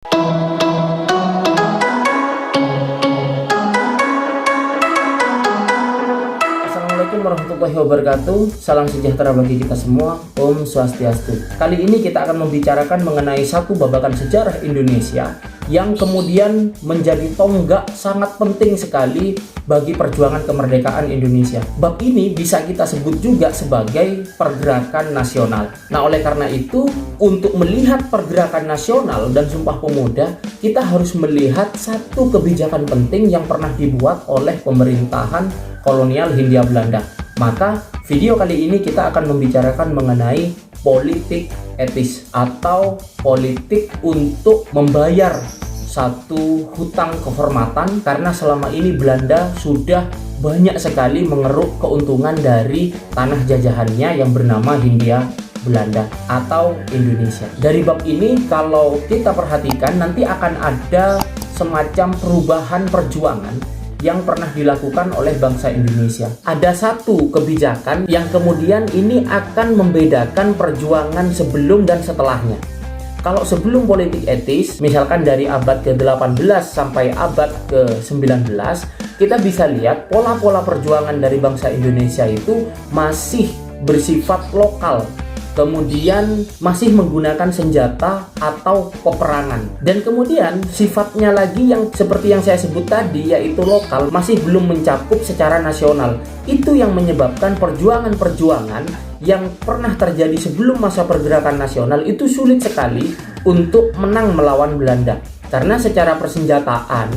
Assalamualaikum warahmatullahi wabarakatuh. Salam sejahtera bagi kita semua. Om Swastiastu. Kali ini kita akan membicarakan mengenai satu babakan sejarah Indonesia yang kemudian menjadi tonggak sangat penting sekali bagi perjuangan kemerdekaan Indonesia. Bab ini bisa kita sebut juga sebagai pergerakan nasional. Nah, oleh karena itu, untuk melihat pergerakan nasional dan Sumpah Pemuda, kita harus melihat satu kebijakan penting yang pernah dibuat oleh pemerintahan kolonial Hindia Belanda. Maka video kali ini kita akan membicarakan mengenai politik etis atau politik untuk membayar satu hutang kehormatan, karena selama ini Belanda sudah banyak sekali mengeruk keuntungan dari tanah jajahannya yang bernama Hindia Belanda atau Indonesia. Dari bab ini kalau kita perhatikan nanti akan ada semacam perubahan perjuangan yang pernah dilakukan oleh bangsa Indonesia. Ada satu kebijakan yang kemudian ini akan membedakan perjuangan sebelum dan setelahnya. Kalau sebelum politik etis, misalkan dari abad ke-18 sampai abad ke-19, kita bisa lihat pola-pola perjuangan dari bangsa Indonesia itu masih bersifat lokal. Kemudian masih menggunakan senjata atau peperangan, dan kemudian sifatnya lagi yang seperti yang saya sebut tadi, yaitu lokal, masih belum mencakup secara nasional. Itu yang menyebabkan perjuangan-perjuangan yang pernah terjadi sebelum masa pergerakan nasional itu sulit sekali untuk menang melawan Belanda, karena secara persenjataan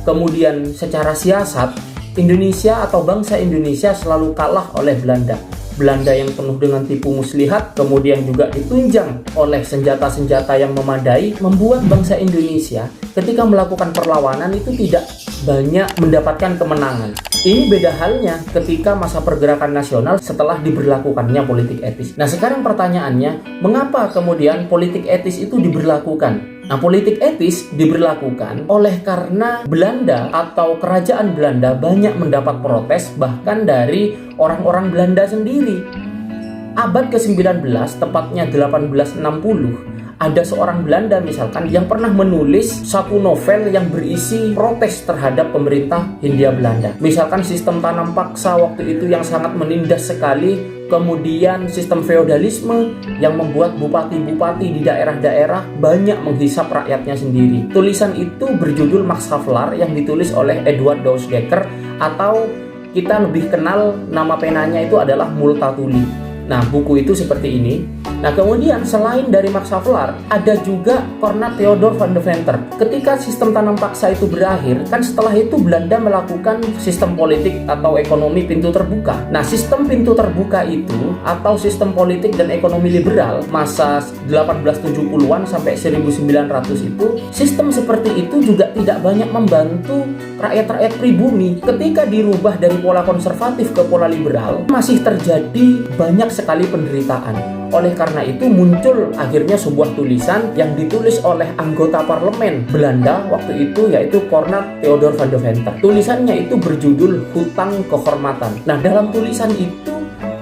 kemudian secara siasat Indonesia atau bangsa Indonesia selalu kalah oleh Belanda. Belanda yang penuh dengan tipu muslihat, kemudian juga ditunjang oleh senjata-senjata yang memadai, membuat bangsa Indonesia ketika melakukan perlawanan itu tidak banyak mendapatkan kemenangan. Ini beda halnya ketika masa pergerakan nasional setelah diberlakukannya politik etis. Nah, sekarang pertanyaannya, mengapa kemudian politik etis itu diberlakukan? Nah, politik etis diberlakukan oleh karena Belanda atau kerajaan Belanda banyak mendapat protes bahkan dari orang-orang Belanda sendiri. Abad ke-19, tepatnya 1860, ada seorang Belanda misalkan yang pernah menulis satu novel yang berisi protes terhadap pemerintah Hindia Belanda. Misalkan sistem tanam paksa waktu itu yang sangat menindas sekali, kemudian sistem feodalisme yang membuat bupati-bupati di daerah-daerah banyak menghisap rakyatnya sendiri. Tulisan itu berjudul Max Havelaar yang ditulis oleh Edward Dousdekker, atau kita lebih kenal nama penanya itu adalah Multatuli. Nah, buku itu seperti ini. Nah, kemudian selain dari Max Havelaar, ada juga Cornat Theodor van Deventer. Ketika sistem tanam paksa itu berakhir, kan setelah itu Belanda melakukan sistem politik atau ekonomi pintu terbuka. Nah, sistem pintu terbuka itu atau sistem politik dan ekonomi liberal masa 1870-an sampai 1900 itu, sistem seperti itu juga tidak banyak membantu rakyat-rakyat pribumi. Ketika dirubah dari pola konservatif ke pola liberal, masih terjadi banyak sekali penderitaan. Oleh karena itu muncul akhirnya sebuah tulisan yang ditulis oleh anggota parlemen Belanda waktu itu, yaitu Cornat Theodor van Deventer. Tulisannya itu berjudul Hutang Kehormatan. Nah, dalam tulisan itu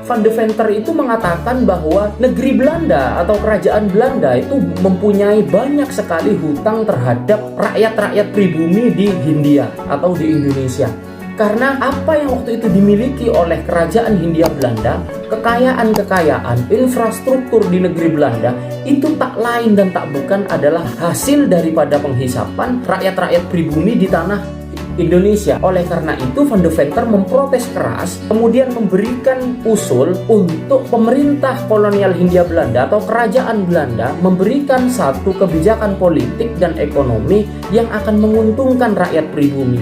Van Deventer itu mengatakan bahwa negeri Belanda atau kerajaan Belanda itu mempunyai banyak sekali hutang terhadap rakyat-rakyat pribumi di Hindia atau di Indonesia. Karena apa yang waktu itu dimiliki oleh kerajaan Hindia Belanda, kekayaan-kekayaan, infrastruktur di negeri Belanda, itu tak lain dan tak bukan adalah hasil daripada penghisapan rakyat-rakyat pribumi di tanah Indonesia. Oleh karena itu, Van Deventer memprotes keras, kemudian memberikan usul untuk pemerintah kolonial Hindia Belanda atau kerajaan Belanda memberikan satu kebijakan politik dan ekonomi yang akan menguntungkan rakyat pribumi.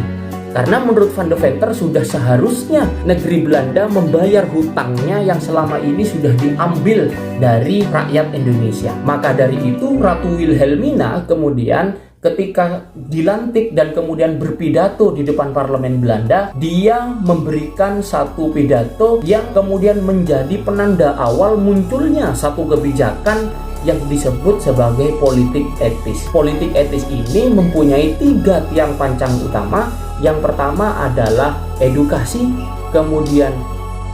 Karena menurut Van Deventer sudah seharusnya negeri Belanda membayar hutangnya yang selama ini sudah diambil dari rakyat Indonesia. Maka dari itu Ratu Wilhelmina kemudian ketika dilantik dan kemudian berpidato di depan parlemen Belanda, dia memberikan satu pidato yang kemudian menjadi penanda awal munculnya satu kebijakan yang disebut sebagai politik etis. Politik etis ini mempunyai 3 tiang pancang utama. Yang pertama adalah edukasi, kemudian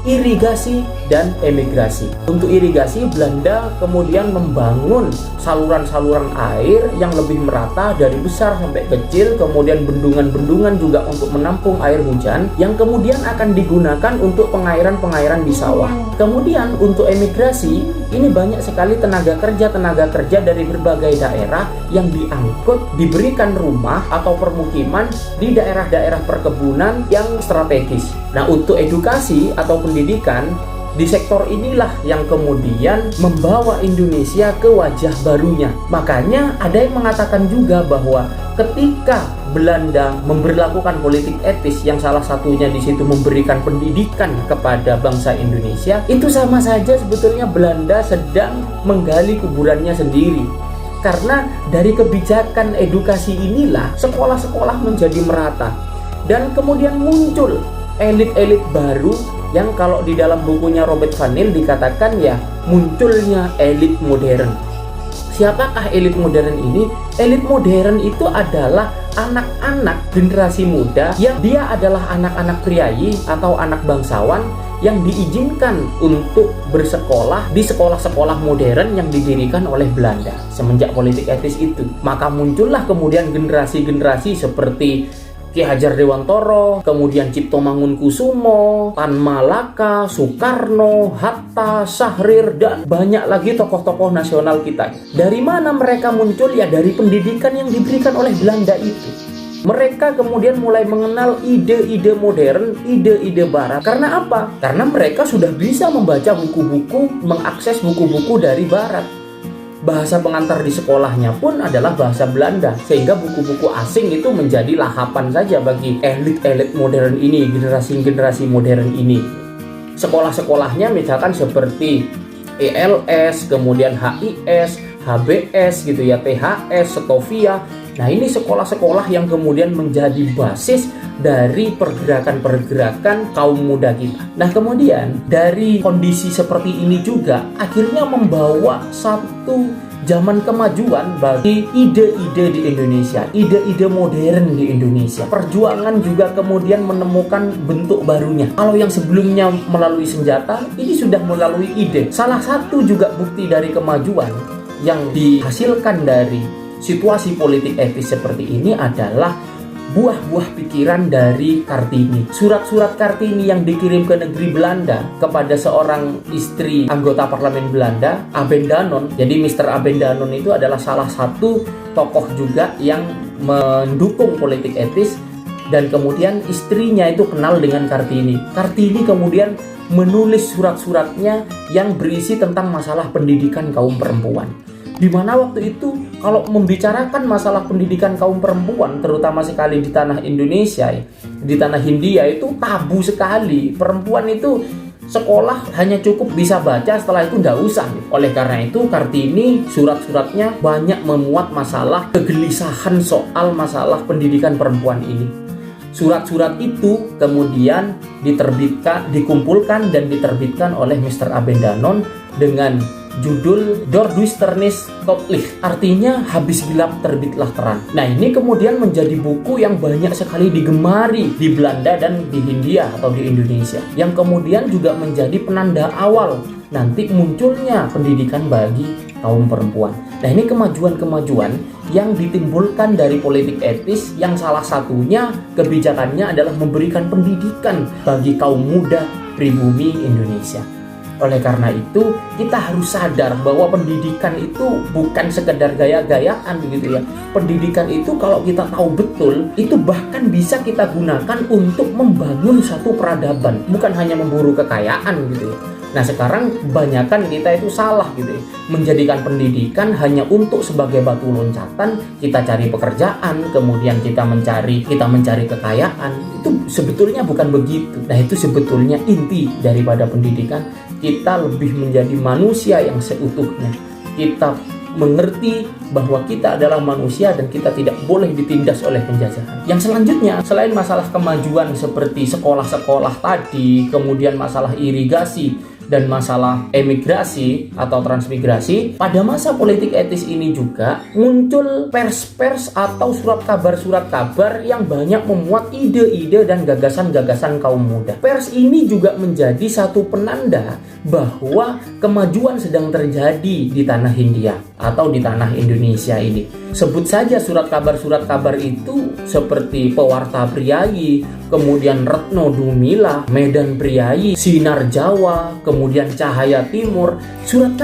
irigasi, dan emigrasi. Untuk irigasi, Belanda kemudian membangun saluran-saluran air yang lebih merata dari besar sampai kecil, kemudian bendungan-bendungan juga untuk menampung air hujan yang kemudian akan digunakan untuk pengairan-pengairan di sawah. Kemudian untuk emigrasi, ini banyak sekali tenaga kerja dari berbagai daerah yang diangkut, diberikan rumah atau permukiman di daerah-daerah perkebunan yang strategis. Nah, untuk edukasi atau pendidikan, di sektor inilah yang kemudian membawa Indonesia ke wajah barunya. Makanya ada yang mengatakan juga bahwa ketika Belanda memberlakukan politik etis yang salah satunya di situ memberikan pendidikan kepada bangsa Indonesia, itu sama saja sebetulnya Belanda sedang menggali kuburannya sendiri. Karena dari kebijakan edukasi inilah sekolah-sekolah menjadi merata. Dan kemudian muncul elit-elit baru yang kalau di dalam bukunya Robert Van Til dikatakan ya munculnya elit modern. Siapakah elit modern ini? Elit modern itu adalah anak-anak generasi muda yang dia adalah anak-anak priayi atau anak bangsawan yang diizinkan untuk bersekolah di sekolah-sekolah modern yang didirikan oleh Belanda semenjak politik etis itu. Maka muncullah kemudian generasi-generasi seperti Ki Hajar Dewantoro, kemudian Cipto Mangunkusumo, Tan Malaka, Soekarno, Hatta, Syahrir, dan banyak lagi tokoh-tokoh nasional kita. Dari mana mereka muncul? Ya dari pendidikan yang diberikan oleh Belanda itu. Mereka kemudian mulai mengenal ide-ide modern, ide-ide barat. Karena apa? Karena mereka sudah bisa membaca buku-buku, mengakses buku-buku dari barat. Bahasa pengantar di sekolahnya pun adalah bahasa Belanda, sehingga buku-buku asing itu menjadi lahapan saja bagi elit-elit modern ini, generasi-generasi modern ini. Sekolah-sekolahnya misalkan seperti ELS, kemudian HIS, HBS gitu ya, THS, Setovia. Nah, ini sekolah-sekolah yang kemudian menjadi basis dari pergerakan-pergerakan kaum muda kita. Nah, kemudian dari kondisi seperti ini juga akhirnya membawa satu zaman kemajuan bagi ide-ide di Indonesia, ide-ide modern di Indonesia. Perjuangan juga kemudian menemukan bentuk barunya. Kalau yang sebelumnya melalui senjata, ini sudah melalui ide. Salah satu juga bukti dari kemajuan yang dihasilkan dari situasi politik etis seperti ini adalah buah-buah pikiran dari Kartini. Surat-surat Kartini yang dikirim ke negeri Belanda kepada seorang istri anggota parlemen Belanda, Abendanon. Jadi Mr. Abendanon itu adalah salah satu tokoh juga yang mendukung politik etis, dan kemudian istrinya itu kenal dengan Kartini. Kartini kemudian menulis surat-suratnya yang berisi tentang masalah pendidikan kaum perempuan. Di mana waktu itu kalau membicarakan masalah pendidikan kaum perempuan, terutama sekali di tanah Indonesia, di tanah Hindia itu tabu sekali. Perempuan itu sekolah hanya cukup bisa baca, setelah itu nggak usah. Oleh karena itu Kartini surat-suratnya banyak memuat masalah kegelisahan soal masalah pendidikan perempuan ini. Surat-surat itu kemudian dikumpulkan dan diterbitkan oleh Mr. Abendanon dengan judul Dorduisternis tot licht, artinya habis gelap terbitlah terang. Nah, ini kemudian menjadi buku yang banyak sekali digemari di Belanda dan di Hindia atau di Indonesia, yang kemudian juga menjadi penanda awal nanti munculnya pendidikan bagi kaum perempuan. Nah, ini kemajuan-kemajuan yang ditimbulkan dari politik etis yang salah satunya kebijakannya adalah memberikan pendidikan bagi kaum muda pribumi Indonesia. Oleh karena itu, kita harus sadar bahwa pendidikan itu bukan sekedar gaya-gayaan gitu ya. Pendidikan itu kalau kita tahu betul, itu bahkan bisa kita gunakan untuk membangun satu peradaban, bukan hanya memburu kekayaan gitu ya. Nah, sekarang kebanyakan kita itu salah gitu ya. Menjadikan pendidikan hanya untuk sebagai batu loncatan, kita cari pekerjaan, kemudian kita mencari kekayaan. Itu sebetulnya bukan begitu. Nah, itu sebetulnya inti daripada pendidikan. Kita lebih menjadi manusia yang seutuhnya. Kita mengerti bahwa kita adalah manusia dan kita tidak boleh ditindas oleh penjajahan. Yang selanjutnya, selain masalah kemajuan seperti sekolah-sekolah tadi, kemudian masalah irigasi, dan masalah emigrasi atau transmigrasi, pada masa politik etis ini juga muncul pers-pers atau surat kabar yang banyak memuat ide-ide dan gagasan-gagasan kaum muda. Pers ini juga menjadi satu penanda bahwa kemajuan sedang terjadi di tanah Hindia atau di tanah Indonesia ini. Sebut saja surat kabar itu seperti Pewarta Priayi, kemudian Retno Dumila, Medan Priayi, Sinar Jawa, kemudian Cahaya Timur. Surat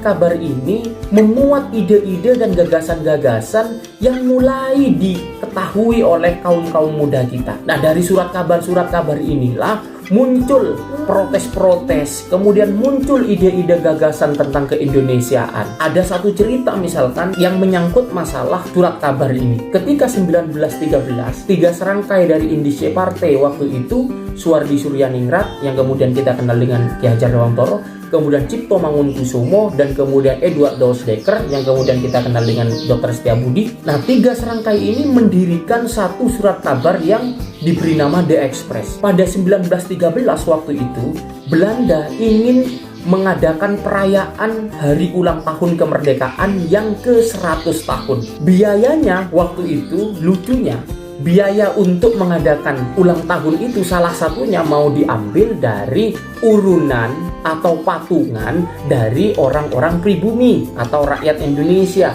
kabar ini memuat ide-ide dan gagasan-gagasan yang mulai diketahui oleh kaum muda kita. Nah, dari surat kabar inilah muncul protes-protes, kemudian muncul ide-ide gagasan tentang keindonesiaan. Ada satu cerita misalkan yang menyangkut masalah surat kabar ini. Ketika 1913, 3 serangkai dari Indische Partai waktu itu, Suwardi Suryaningrat yang kemudian kita kenal dengan Ki Hajar Dewantoro, kemudian Cipto Mangunkusumo, dan kemudian Edward Dousdekker yang kemudian kita kenal dengan Dr. Setiabudi. Nah, 3 serangkai ini mendirikan satu surat kabar yang diberi nama The Express. Pada 1913 waktu itu, Belanda ingin mengadakan perayaan hari ulang tahun kemerdekaan yang ke-100 tahun. Biayanya waktu itu, lucunya, biaya untuk mengadakan ulang tahun itu salah satunya mau diambil dari urunan atau patungan dari orang-orang pribumi atau rakyat Indonesia.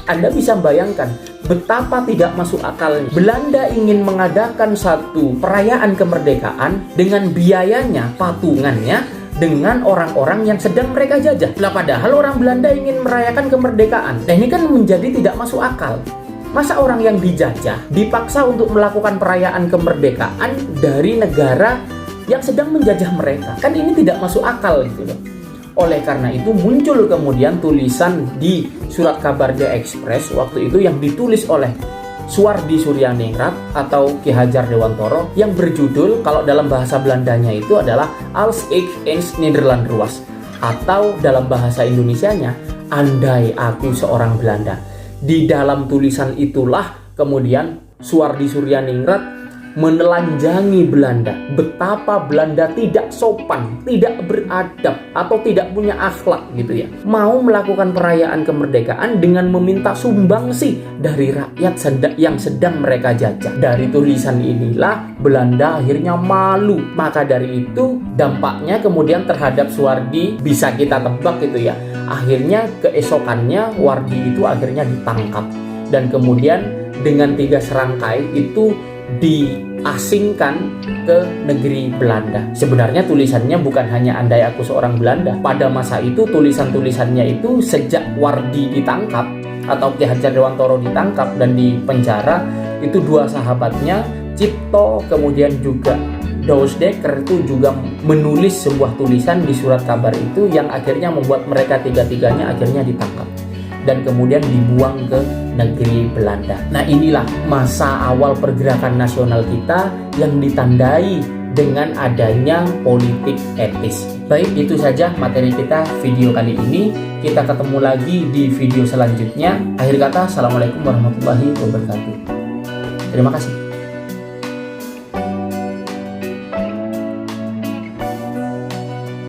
Anda bisa bayangkan betapa tidak masuk akalnya. Belanda ingin mengadakan satu perayaan kemerdekaan dengan biayanya, patungannya dengan orang-orang yang sedang mereka jajah. Lah, padahal orang Belanda ingin merayakan kemerdekaan. Nah, ini kan menjadi tidak masuk akal. Masa orang yang dijajah dipaksa untuk melakukan perayaan kemerdekaan dari negara yang sedang menjajah mereka? Kan ini tidak masuk akal gitu loh. Oleh karena itu muncul kemudian tulisan di surat kabar The Express waktu itu yang ditulis oleh Suwardi Suryaningrat atau Ki Hajar Dewantoro yang berjudul, kalau dalam bahasa Belandanya itu adalah Als ik eens Nederland was, atau dalam bahasa Indonesianya Andai Aku Seorang Belanda. Di dalam tulisan itulah kemudian Suwardi Suryaningrat menelanjangi Belanda, betapa Belanda tidak sopan, tidak beradab, atau tidak punya akhlak gitu ya. Mau melakukan perayaan kemerdekaan dengan meminta sumbangsi dari rakyat yang sedang mereka jajah. Dari tulisan inilah Belanda akhirnya malu. Maka dari itu dampaknya kemudian terhadap Suwardi bisa kita tebak gitu ya. Akhirnya keesokannya Wardi itu akhirnya ditangkap dan kemudian dengan 3 serangkai itu diasingkan ke negeri Belanda. Sebenarnya tulisannya bukan hanya Andai Aku Seorang Belanda. Pada masa itu tulisannya itu sejak Wardi ditangkap atau Ki Hajar Dewantoro ditangkap dan dipenjara, itu 2 sahabatnya Cipto kemudian juga Dousdekker itu juga menulis sebuah tulisan di surat kabar itu yang akhirnya membuat mereka tiga-tiganya akhirnya ditangkap dan kemudian dibuang ke negeri Belanda. Nah, inilah masa awal pergerakan nasional kita yang ditandai dengan adanya politik etis. Baik, itu saja materi kita video kali ini. Kita ketemu lagi di video selanjutnya. Akhir kata, Assalamualaikum warahmatullahi wabarakatuh. Terima kasih.